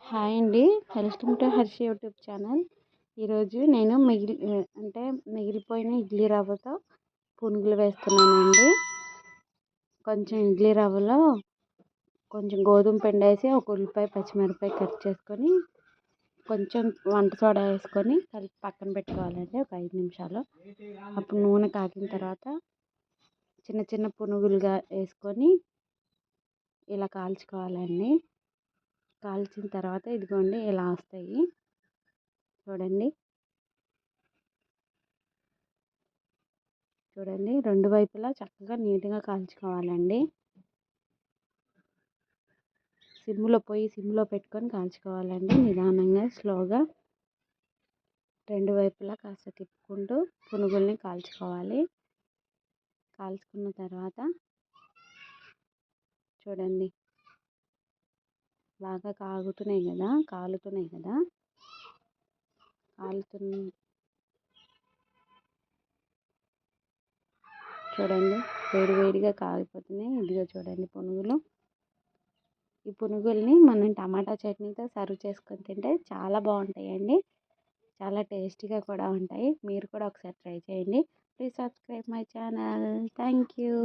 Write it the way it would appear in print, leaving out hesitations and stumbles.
Hi అండి. Welcome to Harshi YouTube channel. ఈరోజు నేను మిగిలిపోయిన ఇడ్లీ రవ్వతో పునుగులు వేస్తున్నానండి. కొంచెం ఇడ్లీ రవ్వలో కొంచెం గోధుమ పిండి వేసి ఒక ఉల్లిపాయ పచ్చిమిరపకాయ కట్ చేసుకొని కొంచెం వంట సోడా వేసుకొని కలిపి పక్కన పెట్టుకోవాలండి ఒక 5 నిమిషాలు. అప్పుడు నూనె కాగిన తర్వాత చిన్న చిన్న పునుగులుగా వేసుకొని ఇలా కాల్చుకోవాలండి. కాల్చిన తర్వాత ఇదిగోండి ఇలా వస్తాయి చూడండి. రెండు వైపులా చక్కగా నీట్గా కాల్చుకోవాలండి. సిమ్లో పెట్టుకొని కాల్చుకోవాలండి, నిదానంగా స్లోగా రెండు వైపులా కాస్త తిప్పుకుంటూ పునుగుల్ని కాల్చుకోవాలి. కాల్చుకున్న తర్వాత చూడండి బాగా కాలుతున్నాయి కదా చూడండి, వేడివేడిగా కాగిపోతున్నాయి. ఇదిగో చూడండి పునుగులు. ఈ పునుగుల్ని మనం టమాటా చట్నీతో సర్వ్ చేసుకొని తింటే చాలా బాగుంటాయండి. చాలా టేస్టీగా కూడా ఉంటాయి. మీరు కూడా ఒకసారి ట్రై చేయండి. Please subscribe my channel. Thank you.